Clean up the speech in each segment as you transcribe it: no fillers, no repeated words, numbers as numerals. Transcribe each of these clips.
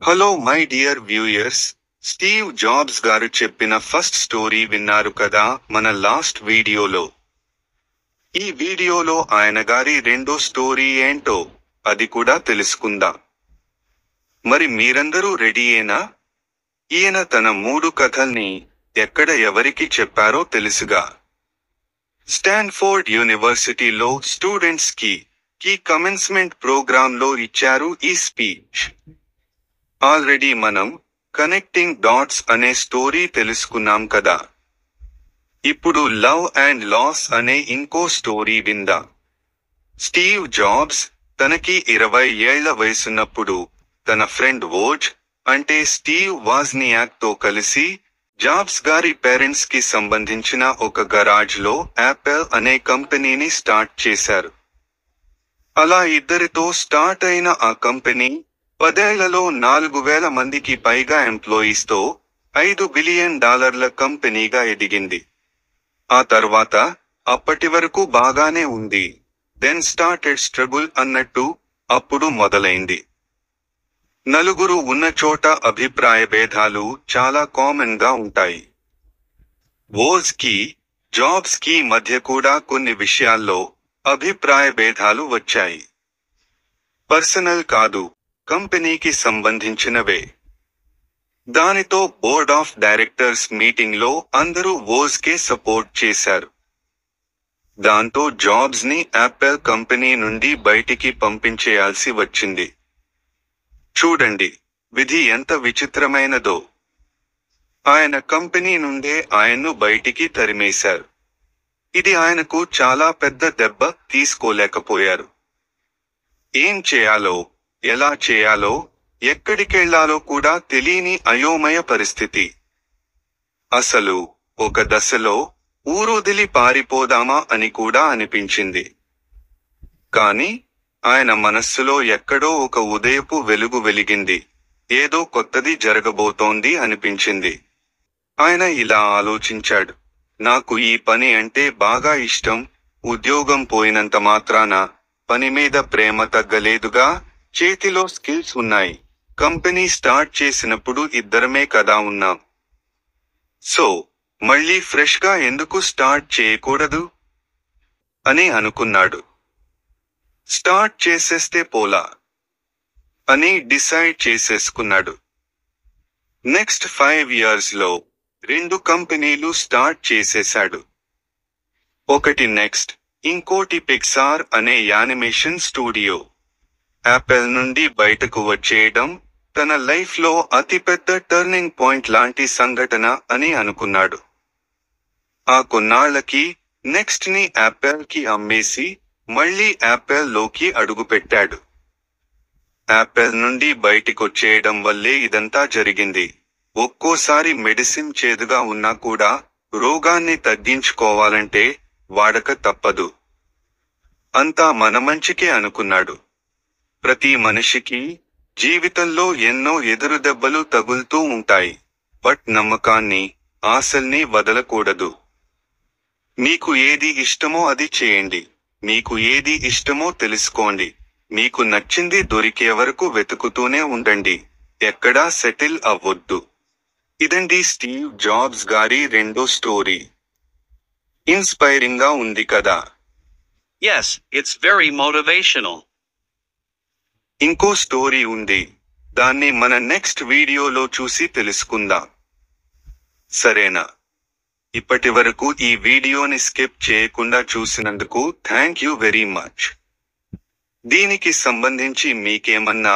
Hello my dear viewers, Steve jobs గారు చెప్పిన first story విన్నారు కదా మన లాస్ట్ వీడియోలో. ఈ వీడియోలో ఆయన గారి రెండో స్టోరీ ఏంటో అది కూడా తెలుసుకుందాం. మరి మీరందరూ రెడీయేనా? ఈయన తన 3 కథల్ని ఎక్కడ ఎవరికి చెప్పారో తెలుసుగా. స్టాన్ఫోర్డ్ యూనివర్సిటీలో స్టూడెంట్స్ కి కమెన్స్మెంట్ ప్రోగ్రామ్ లో ఇచ్చారు ఈ స్పీచ్. ఆల్రెడీ మనం కనెక్టింగ్ డాట్స్ అనే స్టోరీ తెలుసుకున్నాం కదా. ఇప్పుడు లవ్ అండ్ లాస్ అనే ఇంకో స్టోరీ విందాం. స్టీవ్ జాబ్స్ తనకి 20 ఏళ్ల వయసున్నప్పుడు తన ఫ్రెండ్ వోజ్ అంటే స్టీవ్ వాజ్నియాక్ తో కలిసి జాబ్స్ గారి పేరెంట్స్ కి సంబంధించిన ఒక గరాజ్ లో యాపిల్ అనే కంపెనీని స్టార్ట్ చేశారు. అలా ఇద్దరితో స్టార్ట్ అయిన ఆ కంపెనీ 10 ఏళ్లలో 4,000 మందికి పైగా ఎంప్లాయీస్ తో $5 బిలియన్ కంపెనీగా ఎదిగింది. ఆ తర్వాత అప్పటి వరకు బాగానే ఉంది. దెన్ స్టార్టెడ్ స్ట్రగుల్ అన్నట్టు అప్పుడు మొదలైంది. నలుగురు ఉన్న చోట అభిప్రాయ భేదాలు చాలా కామన్ గా ఉంటాయి. వోజ్ కి జాబ్స్ కి మధ్య కూడా కొన్ని విషయాల్లో అభిప్రాయ భేదాలు వచ్చాయి. పర్సనల్ కాదు, కంపెనీకి సంబంధించినవే. దానితో బోర్డ్ ఆఫ్ డైరెక్టర్స్ మీటింగ్ లో అందరూ వోజ్ కే సపోర్ట్ చేశారు. దాంతో జాబ్స్ ని యాపిల్ కంపెనీ నుండి బయటికి పంపించేయాల్సి వచ్చింది. చూడండి, విధి ఎంత విచిత్రమైనదో. ఆయన కంపెనీ నుండే ఆయన్ను బయటికి తరిమేశారు. ఇది ఆయనకు చాలా పెద్ద దెబ్బ, తీసుకోలేకపోయారు. ఏం చేయాలో, ఎలా చేయాలో, ఎక్కడికెళ్లాలో కూడా తెలియని అయోమయ పరిస్థితి. అసలు ఒక దశలో ఊరొదిలి పారిపోదామా అని కూడా అనిపించింది. కాని ఆయన మనస్సులో ఎక్కడో ఒక ఉదయపు వెలుగు వెలిగింది. ఏదో కొత్తది జరగబోతోంది అనిపించింది. ఆయన ఇలా ఆలోచించాడు, నాకు ఈ పని అంటే బాగా ఇష్టం. ఉద్యోగం పోయినంత మాత్రాన పని మీద ప్రేమ తగ్గలేదుగా. చేతిలో స్కిల్స్ ఉన్నాయి. కంపెనీ స్టార్ట్ చేసినప్పుడు ఇద్దరమే కదా ఉన్నాం. సో మళ్ళీ ఫ్రెష్ గా ఎందుకు స్టార్ట్ చేయకూడదు అని అనుకున్నాడు. స్టార్ట్ చేసేస్తే పోలా అని డిసైడ్ చేసేసుకున్నాడు. నెక్స్ట్ 5 ఇయర్స్ లో 2 కంపెనీలు స్టార్ట్ చేసేశాడు. ఒకటి నెక్స్ట్, ఇంకోటి పిక్సార్ అనే యానిమేషన్ స్టూడియో. యాపిల్ నుండి బయటకు వచ్చేయడం తన లైఫ్ లో అతిపెద్ద టర్నింగ్ పాయింట్ లాంటి సంఘటన అని అనుకున్నాడు. ఆ కొన్నాళ్లకి నెక్స్ట్ ని యాపిల్ కి అమ్మేసి మళ్లీ యాపిల్ లోకి అడుగుపెట్టాడు. యాపిల్ నుండి బయటికొచ్చేయడం వల్లే ఇదంతా జరిగింది. ఒక్కోసారి మెడిసిన్ చేదుగా ఉన్నా కూడా రోగాన్ని తగ్గించుకోవాలంటే వాడక తప్పదు. అంతా మన మంచికే అనుకున్నాడు. ప్రతి మనిషికి జీవితంలో ఎన్నో ఎదురుదెబ్బలు తగులుతూ ఉంటాయి. బట్ నమ్మకాన్ని, ఆశల్ని వదలకూడదు. మీకు ఏది ఇష్టమో అది చేయండి. మీకు ఏది ఇష్టమో తెలుసుకోండి. మీకు నచ్చింది దొరికే వరకు వెతుకుతూనే ఉండండి. ఎక్కడా సెటిల్ అవ్వొద్దు. ఇదండి స్టీవ్ జాబ్స్ గారి రెండో స్టోరీ. ఇన్స్పైరింగ్ గా ఉంది కదా. Yes, it's very motivational. ఇంకో స్టోరీ ఉంది. దాన్ని మన నెక్స్ట్ వీడియోలో చూసి తెలుసుకుందాం. సరేనా? ఇప్పటి వరకు ఈ వీడియోని స్కిప్ చేయకుండా చూసినందుకు థ్యాంక్ యూ వెరీ మచ్. దీనికి సంబంధించి మీకేమన్నా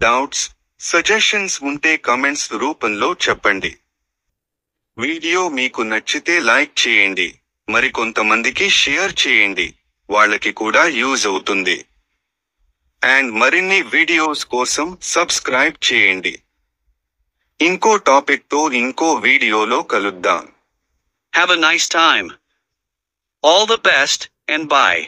డౌట్స్, సజెషన్స్ ఉంటే కమెంట్స్ రూపంలో చెప్పండి. వీడియో మీకు నచ్చితే లైక్ చేయండి. మరికొంతమందికి షేర్ చేయండి. వాళ్ళకి కూడా యూజ్ అవుతుంది. అండ్ మరిన్ని వీడియోస్ కోసం సబ్స్క్రైబ్ చేయండి. ఇంకో టాపిక్ తో ఇంకో వీడియోలో కలుద్దాం. Have a nice time. All the best, and bye.